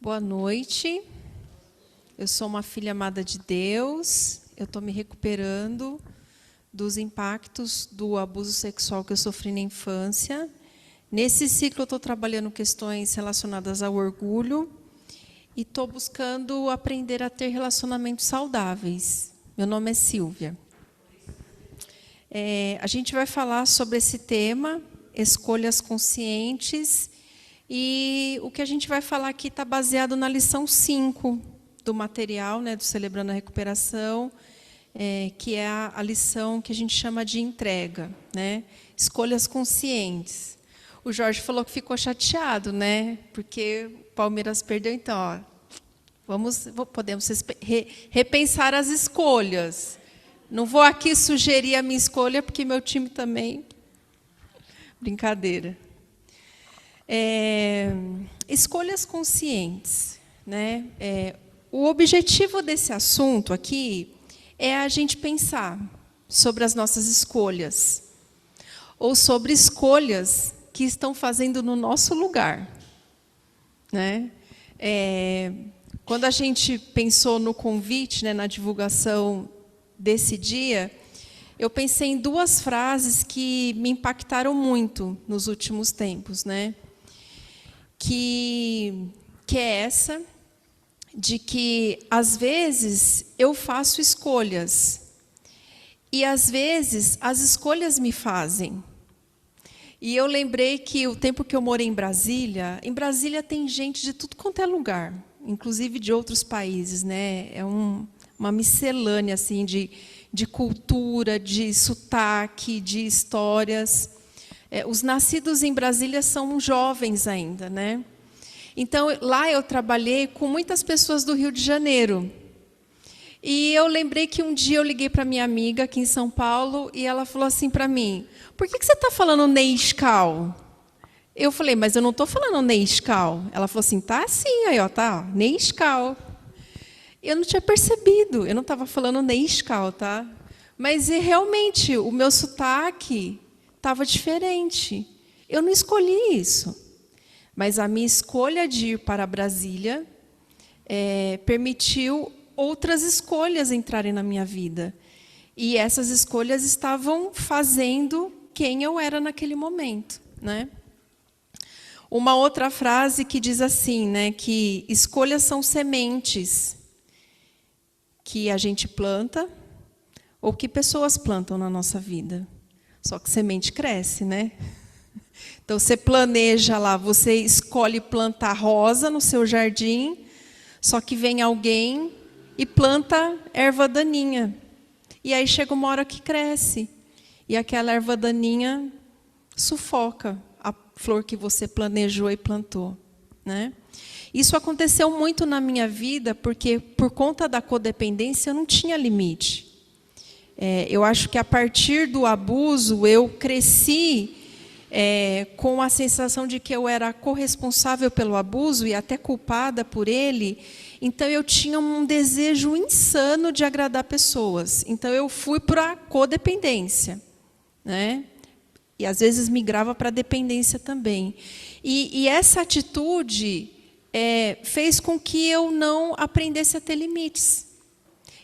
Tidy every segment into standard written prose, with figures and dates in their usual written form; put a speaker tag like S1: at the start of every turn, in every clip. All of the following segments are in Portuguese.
S1: Boa noite. Eu sou uma filha amada de Deus. Eu estou me recuperando dos impactos do abuso sexual que eu sofri na infância. Nesse ciclo, eu estou trabalhando questões relacionadas ao orgulho e estou buscando aprender a ter relacionamentos saudáveis. Meu nome é Silvia. A gente vai falar sobre esse tema, escolhas conscientes, e o que a gente vai falar aqui está baseado na lição 5 do material, do Celebrando a Recuperação, que é a lição que a gente chama de entrega, escolhas conscientes. O Jorge falou que ficou chateado, porque o Palmeiras perdeu, então, podemos repensar as escolhas. Não vou aqui sugerir a minha escolha, porque meu time também... Brincadeira. Escolhas conscientes. O objetivo desse assunto aqui é a gente pensar sobre as nossas escolhas, ou sobre escolhas que estão fazendo no nosso lugar. Quando a gente pensou no convite, na divulgação desse dia, eu pensei em duas frases que me impactaram muito nos últimos tempos, que é essa de que, às vezes, eu faço escolhas e, às vezes, as escolhas me fazem. E eu lembrei que o tempo que eu morei em Brasília tem gente de tudo quanto é lugar, inclusive de outros países, É uma miscelânea assim de cultura, de sotaque, de histórias. Os nascidos em Brasília são jovens ainda, Então, lá eu trabalhei com muitas pessoas do Rio de Janeiro. E eu lembrei que um dia eu liguei para minha amiga aqui em São Paulo e ela falou assim para mim: por que você está falando Neiscal? Eu falei, mas eu não estou falando Neiscal. Ela falou assim, tá sim, aí, ó, tá, Neiscal. Eu não tinha percebido, eu não estava falando Neiscal, tá? Mas realmente o meu sotaque estava diferente. Eu não escolhi isso. Mas a minha escolha de ir para Brasília permitiu outras escolhas entrarem na minha vida. E essas escolhas estavam fazendo quem eu era naquele momento. Uma outra frase que diz assim, que escolhas são sementes que a gente planta ou que pessoas plantam na nossa vida. Só que semente cresce, Então, você planeja lá, você escolhe plantar rosa no seu jardim, só que vem alguém e planta erva daninha. E aí chega uma hora que cresce. E aquela erva daninha sufoca a flor que você planejou e plantou. Isso aconteceu muito na minha vida, porque, por conta da codependência, eu não tinha limite. Eu acho que, a partir do abuso, eu cresci com a sensação de que eu era corresponsável pelo abuso e até culpada por ele. Então, eu tinha um desejo insano de agradar pessoas. Então, eu fui para a codependência. E, às vezes, migrava para a dependência também. E essa atitude fez com que eu não aprendesse a ter limites.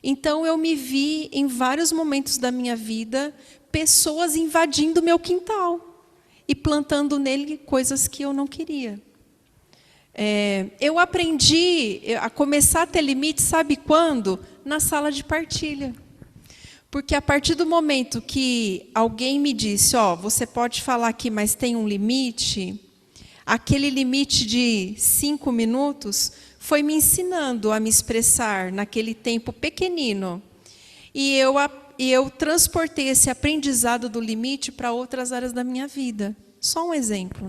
S1: Então, eu me vi, em vários momentos da minha vida, pessoas invadindo o meu quintal e plantando nele coisas que eu não queria. Eu aprendi a começar a ter limites, sabe quando? Na sala de partilha. Porque, a partir do momento que alguém me disse, você pode falar aqui, mas tem um limite, aquele limite de 5 minutos foi me ensinando a me expressar naquele tempo pequenino. E eu transportei esse aprendizado do limite para outras áreas da minha vida. Só um exemplo,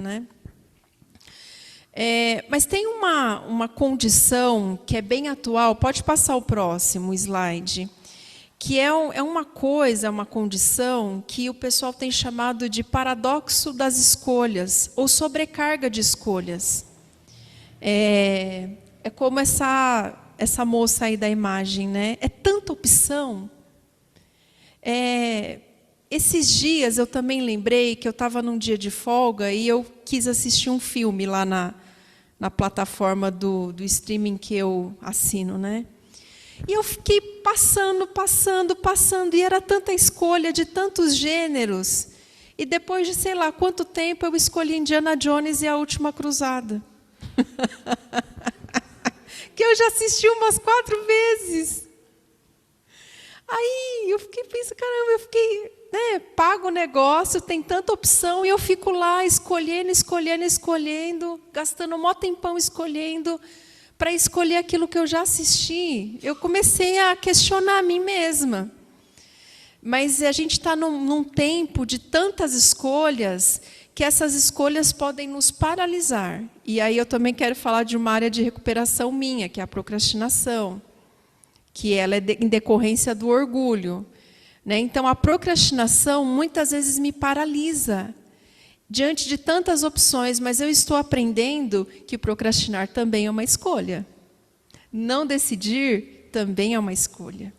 S1: mas tem uma condição que é bem atual, pode passar o próximo slide, que é uma condição que o pessoal tem chamado de paradoxo das escolhas, ou sobrecarga de escolhas. É como essa moça aí da imagem, É tanta opção. Esses dias eu também lembrei que eu estava num dia de folga e eu quis assistir um filme lá na plataforma do streaming que eu assino, né? E eu fiquei passando, e era tanta escolha de tantos gêneros. E depois de sei lá quanto tempo, eu escolhi Indiana Jones e a Última Cruzada. Que eu já assisti umas 4 vezes. Aí eu fiquei pensando, caramba, pago o negócio, tem tanta opção, e eu fico lá escolhendo, gastando um maior tempão escolhendo, para escolher aquilo que eu já assisti. Eu comecei a questionar a mim mesma. Mas a gente está num tempo de tantas escolhas, que essas escolhas podem nos paralisar. E aí eu também quero falar de uma área de recuperação minha, que é a procrastinação, que ela é em decorrência do orgulho. Né? Então, a procrastinação muitas vezes me paralisa diante de tantas opções, mas eu estou aprendendo que procrastinar também é uma escolha. Não decidir também é uma escolha.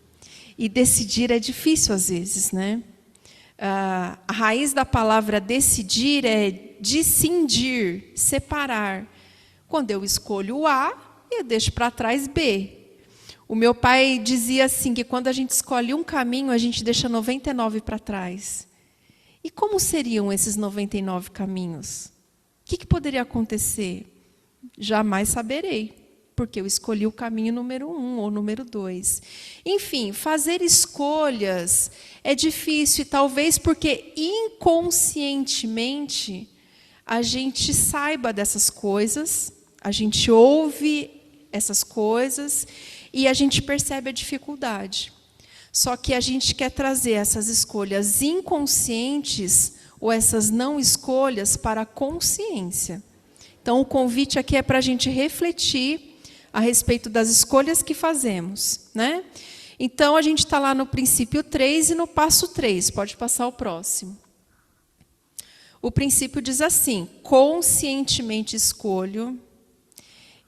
S1: E decidir é difícil às vezes, né? A raiz da palavra decidir é discindir, separar. Quando eu escolho o A, eu deixo para trás B. O meu pai dizia assim, que quando a gente escolhe um caminho, a gente deixa 99 para trás. E como seriam esses 99 caminhos? O que poderia acontecer? Jamais saberei, porque eu escolhi o caminho número 1 ou número 2. Enfim, fazer escolhas é difícil, e talvez porque inconscientemente a gente saiba dessas coisas, a gente ouve essas coisas e a gente percebe a dificuldade. Só que a gente quer trazer essas escolhas inconscientes ou essas não escolhas para a consciência. Então, o convite aqui é para a gente refletir a respeito das escolhas que fazemos, né? Então, a gente está lá no princípio 3 e no passo 3. Pode passar o próximo. O princípio diz assim: conscientemente escolho.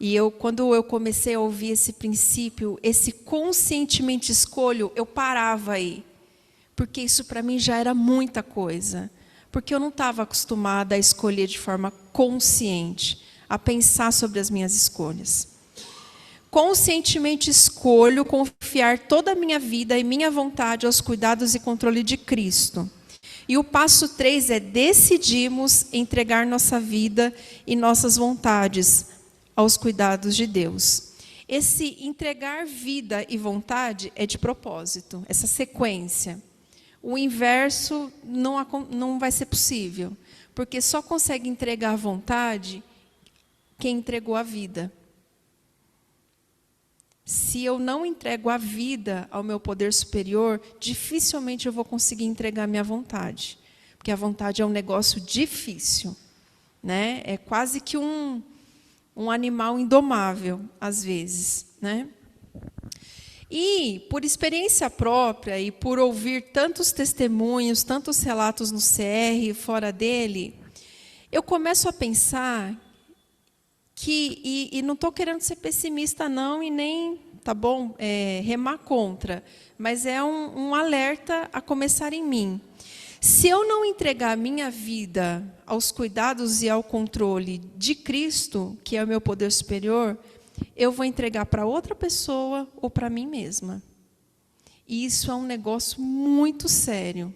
S1: E quando eu comecei a ouvir esse princípio, esse conscientemente escolho, eu parava aí. Porque isso para mim já era muita coisa. Porque eu não estava acostumada a escolher de forma consciente, a pensar sobre as minhas escolhas. Conscientemente escolho confiar toda a minha vida e minha vontade aos cuidados e controle de Cristo. E o passo 3 é decidimos entregar nossa vida e nossas vontades aos cuidados de Deus. Esse entregar vida e vontade é de propósito, essa sequência. O inverso não vai ser possível, porque só consegue entregar a vontade quem entregou a vida. Se eu não entrego a vida ao meu poder superior, dificilmente eu vou conseguir entregar a minha vontade. Porque a vontade é um negócio difícil, né? É quase que um animal indomável, às vezes, né? E, por experiência própria e por ouvir tantos testemunhos, tantos relatos no CR e fora dele, eu começo a pensar que, e não estou querendo ser pessimista não, e nem, tá bom, remar contra, mas é um alerta a começar em mim. Se eu não entregar a minha vida aos cuidados e ao controle de Cristo, que é o meu poder superior, eu vou entregar para outra pessoa ou para mim mesma. E isso é um negócio muito sério.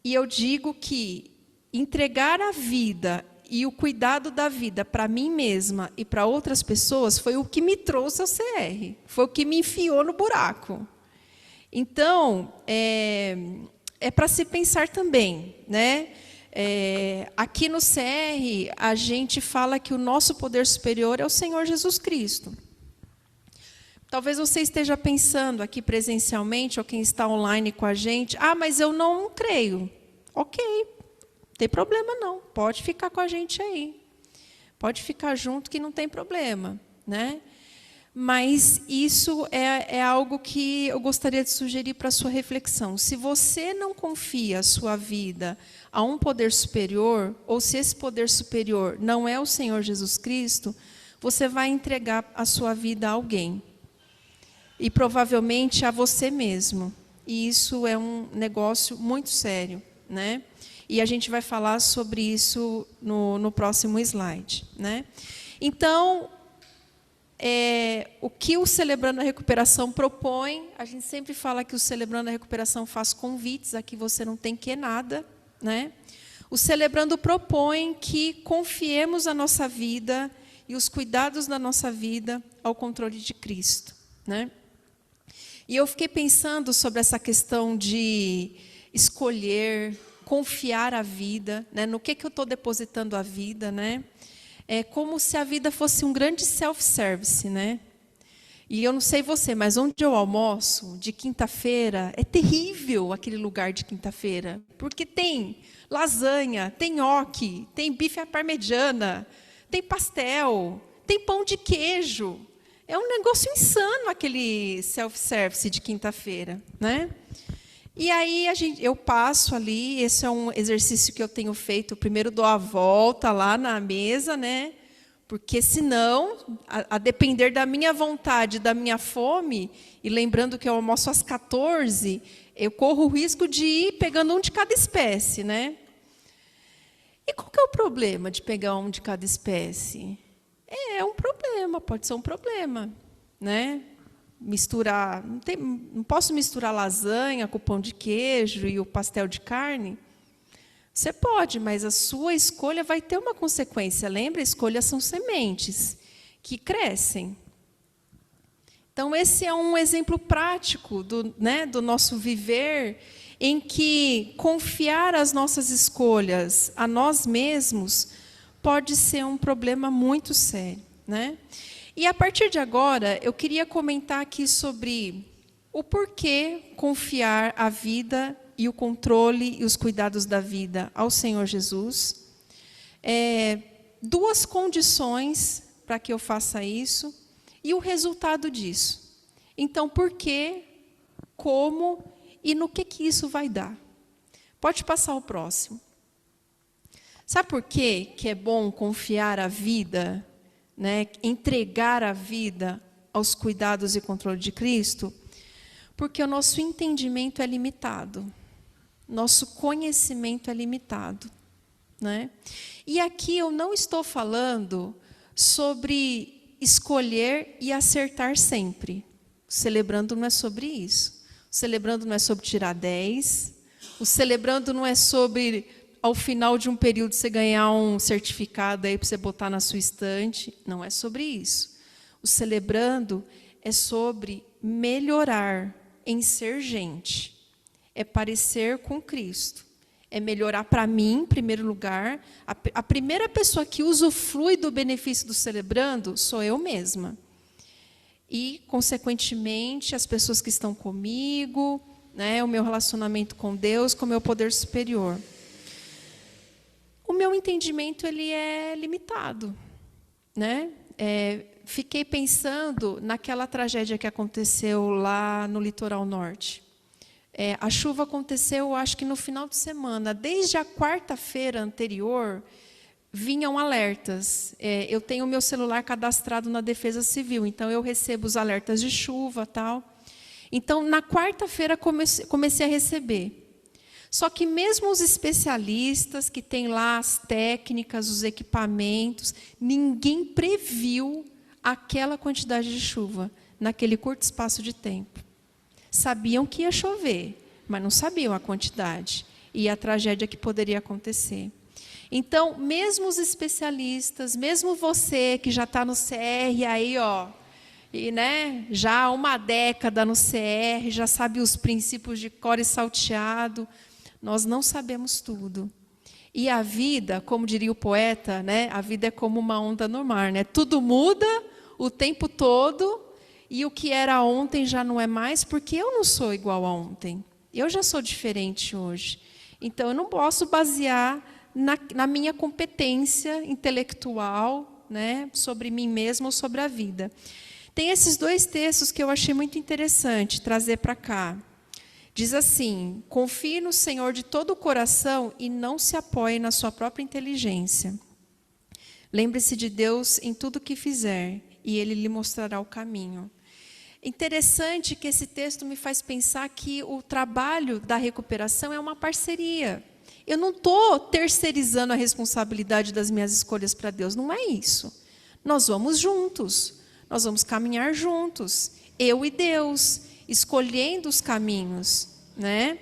S1: E eu digo que entregar a vida e o cuidado da vida para mim mesma e para outras pessoas foi o que me trouxe ao CR, foi o que me enfiou no buraco. Então, é para se pensar também, né? Aqui no CR, a gente fala que o nosso poder superior é o Senhor Jesus Cristo. Talvez você esteja pensando aqui presencialmente, ou quem está online com a gente, mas eu não creio. Ok, não tem problema não, pode ficar com a gente aí. Pode ficar junto que não tem problema, né? Mas isso é algo que eu gostaria de sugerir para a sua reflexão. Se você não confia a sua vida a um poder superior, ou se esse poder superior não é o Senhor Jesus Cristo, você vai entregar a sua vida a alguém. E provavelmente a você mesmo. E isso é um negócio muito sério, né? E a gente vai falar sobre isso no próximo slide, né? Então, o que o Celebrando a Recuperação propõe, a gente sempre fala que o Celebrando a Recuperação faz convites, aqui você não tem que nada, né? O Celebrando propõe que confiemos a nossa vida e os cuidados da nossa vida ao controle de Cristo, né? E eu fiquei pensando sobre essa questão de escolher, confiar a vida, né? No que eu estou depositando a vida, né? É como se a vida fosse um grande self-service, né? E eu não sei você, mas onde eu almoço, de quinta-feira, é terrível aquele lugar de quinta-feira, porque tem lasanha, tem nhoque, tem bife à parmegiana, tem pastel, tem pão de queijo. É um negócio insano aquele self-service de quinta-feira, né? E aí eu passo ali, esse é um exercício que eu tenho feito, primeiro dou a volta lá na mesa, né? Porque senão, a depender da minha vontade, da minha fome, e lembrando que eu almoço às 14, eu corro o risco de ir pegando um de cada espécie, né? E qual que é o problema de pegar um de cada espécie? É um problema, pode ser um problema, né? Misturar, não posso misturar lasanha com pão de queijo e o pastel de carne? Você pode, mas a sua escolha vai ter uma consequência. Lembra, escolhas são sementes que crescem. Então, esse é um exemplo prático do nosso viver, em que confiar as nossas escolhas a nós mesmos pode ser um problema muito sério, né? E a partir de agora, eu queria comentar aqui sobre o porquê confiar a vida e o controle e os cuidados da vida ao Senhor Jesus. Duas condições para que eu faça isso e o resultado disso. Então, por quê, como e no que isso vai dar? Pode passar o próximo. Sabe por quê que é bom confiar a vida, né, entregar a vida aos cuidados e controle de Cristo? Porque o nosso entendimento é limitado, nosso conhecimento é limitado, né? E aqui eu não estou falando sobre escolher e acertar sempre. O Celebrando não é sobre isso. O Celebrando não é sobre tirar 10. O Celebrando não é sobre, ao final de um período, você ganhar um certificado aí para você botar na sua estante. Não é sobre isso. O Celebrando é sobre melhorar em ser gente. É parecer com Cristo. É melhorar para mim, em primeiro lugar. A primeira pessoa que usufrui do benefício do Celebrando sou eu mesma. E, consequentemente, as pessoas que estão comigo, né, o meu relacionamento com Deus, com o meu poder superior. O meu entendimento ele é limitado, né? Fiquei pensando naquela tragédia que aconteceu lá no litoral norte. A chuva aconteceu, acho que no final de semana. Desde a quarta-feira anterior, vinham alertas. Eu tenho o meu celular cadastrado na Defesa Civil, então eu recebo os alertas de chuva, tal. Então, na quarta-feira, comecei a receber. Só que mesmo os especialistas que têm lá as técnicas, os equipamentos, ninguém previu aquela quantidade de chuva naquele curto espaço de tempo. Sabiam que ia chover, mas não sabiam a quantidade e a tragédia que poderia acontecer. Então, mesmo os especialistas, mesmo você que já está no CR aí, e, né, já há uma década no CR, já sabe os princípios de cor e salteado, nós não sabemos tudo. E a vida, como diria o poeta, né, a vida é como uma onda no mar, né? Tudo muda o tempo todo e o que era ontem já não é mais, porque eu não sou igual a ontem. Eu já sou diferente hoje. Então, eu não posso basear na minha competência intelectual, né, sobre mim mesma ou sobre a vida. Tem esses dois textos que eu achei muito interessante trazer para cá. Diz assim: confie no Senhor de todo o coração e não se apoie na sua própria inteligência. Lembre-se de Deus em tudo o que fizer, e Ele lhe mostrará o caminho. Interessante que esse texto me faz pensar que o trabalho da recuperação é uma parceria. Eu não estou terceirizando a responsabilidade das minhas escolhas para Deus, não é isso. Nós vamos juntos, nós vamos caminhar juntos, eu e Deus, escolhendo os caminhos, né?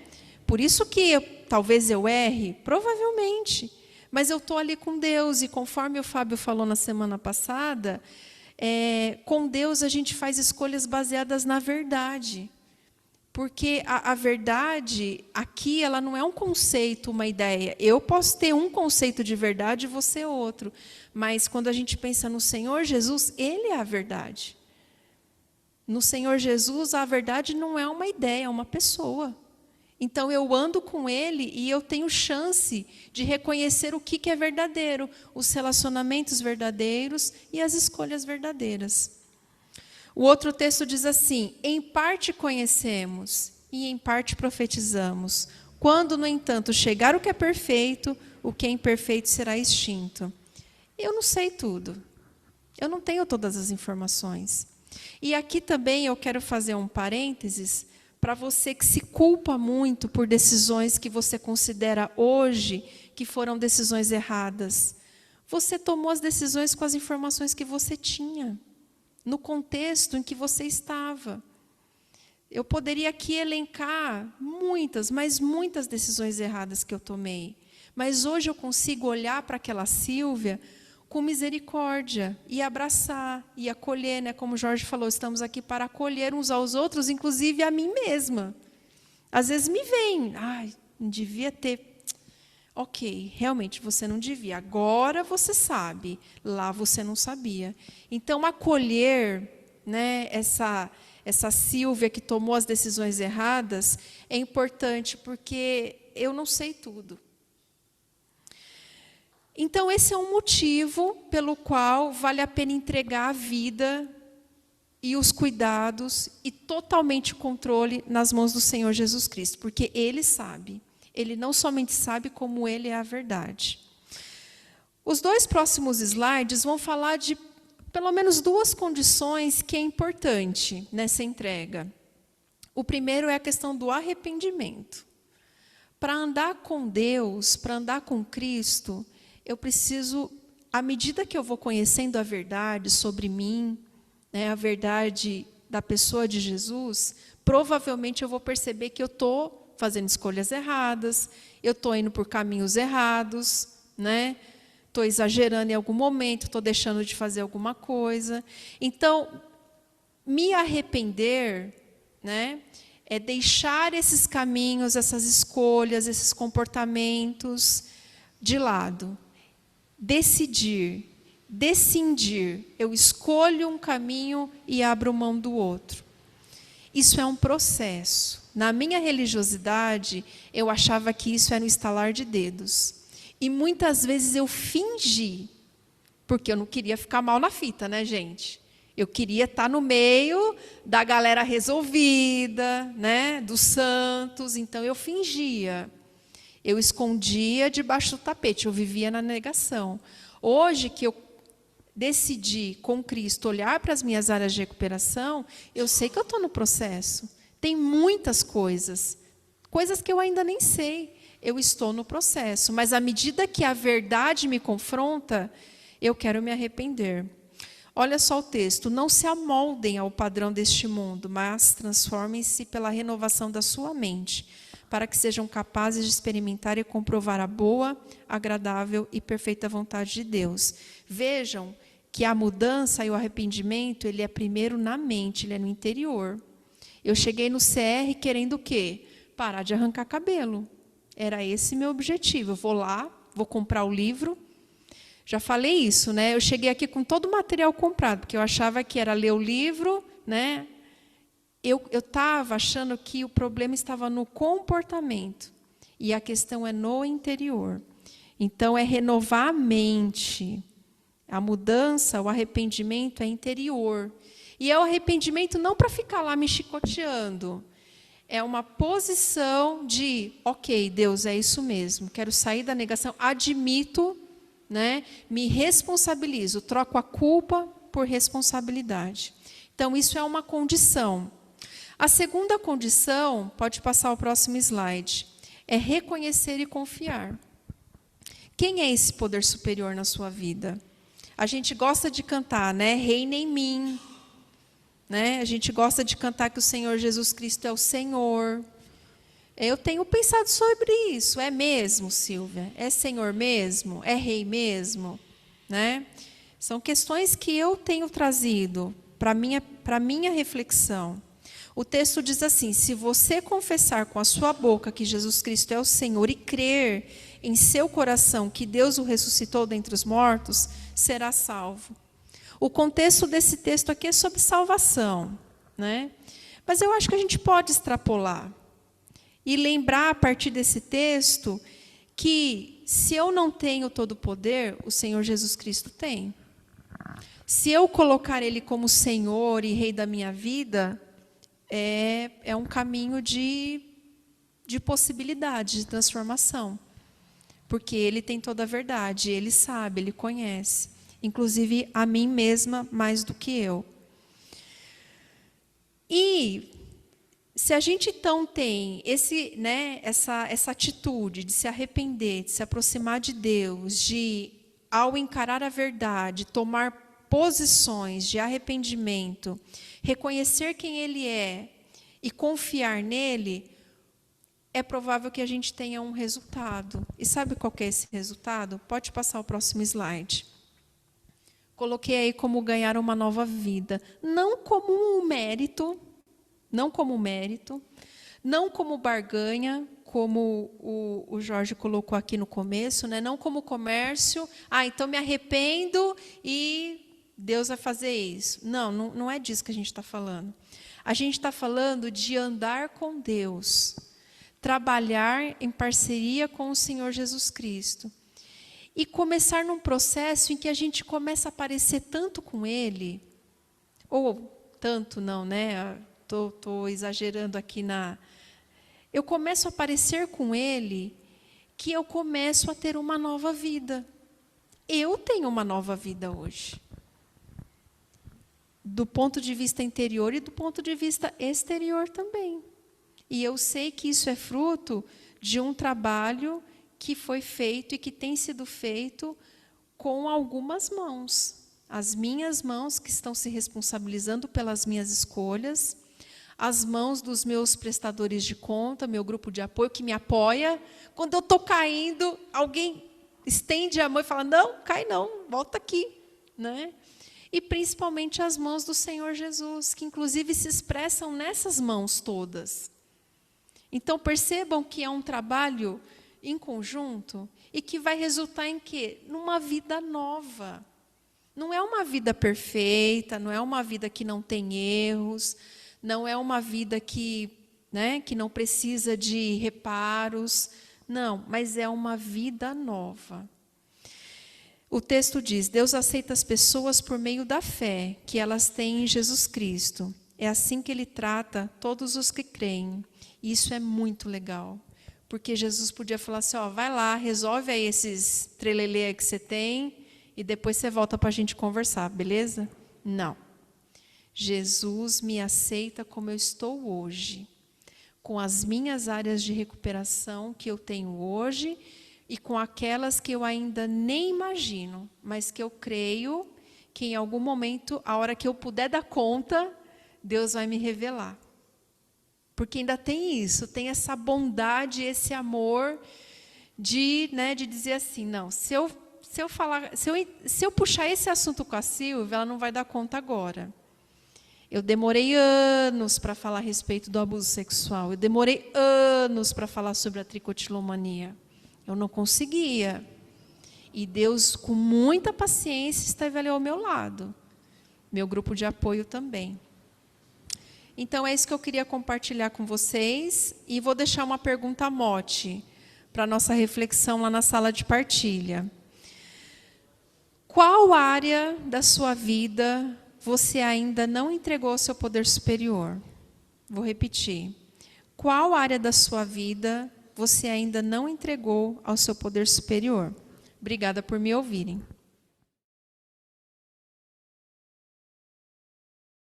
S1: Por isso que talvez eu erre, provavelmente, mas eu estou ali com Deus, e conforme o Fábio falou na semana passada, com Deus a gente faz escolhas baseadas na verdade. Porque a verdade, aqui, ela não é um conceito, uma ideia. Eu posso ter um conceito de verdade e você outro. Mas quando a gente pensa no Senhor Jesus, Ele é a verdade. No Senhor Jesus, a verdade não é uma ideia, é uma pessoa. Então, eu ando com Ele e eu tenho chance de reconhecer o que é verdadeiro, os relacionamentos verdadeiros e as escolhas verdadeiras. O outro texto diz assim: em parte conhecemos e em parte profetizamos. Quando, no entanto, chegar o que é perfeito, o que é imperfeito será extinto. Eu não sei tudo. Eu não tenho todas as informações. E aqui também eu quero fazer um parênteses para você que se culpa muito por decisões que você considera hoje que foram decisões erradas. Você tomou as decisões com as informações que você tinha, no contexto em que você estava. Eu poderia aqui elencar muitas, mas muitas decisões erradas que eu tomei. Mas hoje eu consigo olhar para aquela Sílvia com misericórdia e abraçar e acolher, né? Como o Jorge falou, estamos aqui para acolher uns aos outros, inclusive a mim mesma. Às vezes me vem, não devia ter. Ok, realmente você não devia. Agora você sabe, lá você não sabia. Então, acolher, né, essa Sílvia que tomou as decisões erradas é importante, porque eu não sei tudo. Então, esse é um motivo pelo qual vale a pena entregar a vida e os cuidados e totalmente o controle nas mãos do Senhor Jesus Cristo, porque Ele sabe. Ele não somente sabe, como Ele é a verdade. Os 2 próximos slides vão falar de pelo menos 2 condições que é importante nessa entrega. O primeiro é a questão do arrependimento. Para andar com Deus, para andar com Cristo, eu preciso, à medida que eu vou conhecendo a verdade sobre mim, né, a verdade da pessoa de Jesus, provavelmente eu vou perceber que eu estou fazendo escolhas erradas, eu estou indo por caminhos errados, né? Estou exagerando em algum momento, estou deixando de fazer alguma coisa. Então, me arrepender, né, é deixar esses caminhos, essas escolhas, esses comportamentos de lado. Decidir, decidir. Eu escolho um caminho e abro mão do outro. Isso é um processo. Na minha religiosidade, eu achava que isso era um estalar de dedos. E muitas vezes eu fingi, porque eu não queria ficar mal na fita, né, gente? Eu queria estar no meio da galera resolvida, né, dos santos, então eu fingia. Eu escondia debaixo do tapete, eu vivia na negação. Hoje que eu decidi, com Cristo, olhar para as minhas áreas de recuperação, eu sei que eu estou no processo. Tem muitas coisas que eu ainda nem sei. Eu estou no processo, mas à medida que a verdade me confronta, eu quero me arrepender. Olha só o texto: não se amoldem ao padrão deste mundo, mas transformem-se pela renovação da sua mente, para que sejam capazes de experimentar e comprovar a boa, agradável e perfeita vontade de Deus. Vejam que a mudança e o arrependimento, ele é primeiro na mente, ele é no interior. Eu cheguei no CR querendo o quê? Parar de arrancar cabelo. Era esse meu objetivo. Eu vou lá, vou comprar o livro. Já falei isso, né? Eu cheguei aqui com todo o material comprado, porque eu achava que era ler o livro, né? Eu estava achando que o problema estava no comportamento. E a questão é no interior. Então, é renovar a mente. A mudança, o arrependimento é interior. E é o arrependimento não para ficar lá me chicoteando. É uma posição de, ok, Deus, é isso mesmo. Quero sair da negação, admito, né, me responsabilizo, troco a culpa por responsabilidade. Então, isso é uma condição. A segunda condição, pode passar o próximo slide, é reconhecer e confiar. Quem é esse poder superior na sua vida? A gente gosta de cantar, né? Reina em mim. Né? A gente gosta de cantar que o Senhor Jesus Cristo é o Senhor. Eu tenho pensado sobre isso. É mesmo, Silvia? É Senhor mesmo? É Rei mesmo? Né? São questões que eu tenho trazido para a minha reflexão. O texto diz assim: se você confessar com a sua boca que Jesus Cristo é o Senhor e crer em seu coração que Deus o ressuscitou dentre os mortos, será salvo. O contexto desse texto aqui é sobre salvação, né? Mas eu acho que a gente pode extrapolar e lembrar a partir desse texto que se eu não tenho todo o poder, o Senhor Jesus Cristo tem. Se eu colocar Ele como Senhor e Rei da minha vida, é um caminho de possibilidade, de transformação. Porque Ele tem toda a verdade, Ele sabe, Ele conhece. Inclusive a mim mesma mais do que eu. E se a gente então tem essa atitude de se arrepender, de se aproximar de Deus, de, ao encarar a verdade, tomar posições de arrependimento, reconhecer quem Ele é e confiar nele, é provável que a gente tenha um resultado. E sabe qual que é esse resultado? Pode passar o próximo slide. Coloquei aí como ganhar uma nova vida. Não como um mérito, não como barganha, como o Jorge colocou aqui no começo, né? Não como comércio. Então me arrependo e Deus vai fazer isso. Não é disso que a gente está falando. A gente está falando de andar com Deus, trabalhar em parceria com o Senhor Jesus Cristo. E começar num processo em que a gente começa a parecer tanto com Ele, ou tanto não, né? Estou exagerando aqui eu começo a parecer com Ele, que eu começo a ter uma nova vida. Eu tenho uma nova vida hoje. Do ponto de vista interior e do ponto de vista exterior também. E eu sei que isso é fruto de um trabalho que foi feito e que tem sido feito com algumas mãos. As minhas mãos que estão se responsabilizando pelas minhas escolhas, as mãos dos meus prestadores de conta, meu grupo de apoio que me apoia. Quando eu estou caindo, alguém estende a mão e fala: não, cai não, volta aqui. Né? E principalmente as mãos do Senhor Jesus, que inclusive se expressam nessas mãos todas. Então percebam que é um trabalho em conjunto e que vai resultar em quê? Numa vida nova. Não é uma vida perfeita, não é uma vida que não tem erros, não é uma vida que não precisa de reparos. Não, mas é uma vida nova. O texto diz: Deus aceita as pessoas por meio da fé que elas têm em Jesus Cristo. É assim que Ele trata todos os que creem. E isso é muito legal. Porque Jesus podia falar assim: vai lá, resolve aí esses trelelê que você tem e depois você volta para a gente conversar, beleza? Não. Jesus me aceita como eu estou hoje, com as minhas áreas de recuperação que eu tenho hoje e com aquelas que eu ainda nem imagino, mas que eu creio que em algum momento, a hora que eu puder dar conta, Deus vai me revelar. Porque ainda tem isso, tem essa bondade, esse amor de dizer assim: não, se eu puxar esse assunto com a Silvia, ela não vai dar conta agora. Eu demorei anos para falar a respeito do abuso sexual. Eu demorei anos para falar sobre a tricotilomania. Eu não conseguia. E Deus, com muita paciência, esteve ali ao meu lado. Meu grupo de apoio também. Então, é isso que eu queria compartilhar com vocês. E vou deixar uma pergunta mote para a nossa reflexão lá na sala de partilha. Qual área da sua vida você ainda não entregou ao seu poder superior? Vou repetir. Qual área da sua vida você ainda não entregou ao seu poder superior? Obrigada por me ouvirem.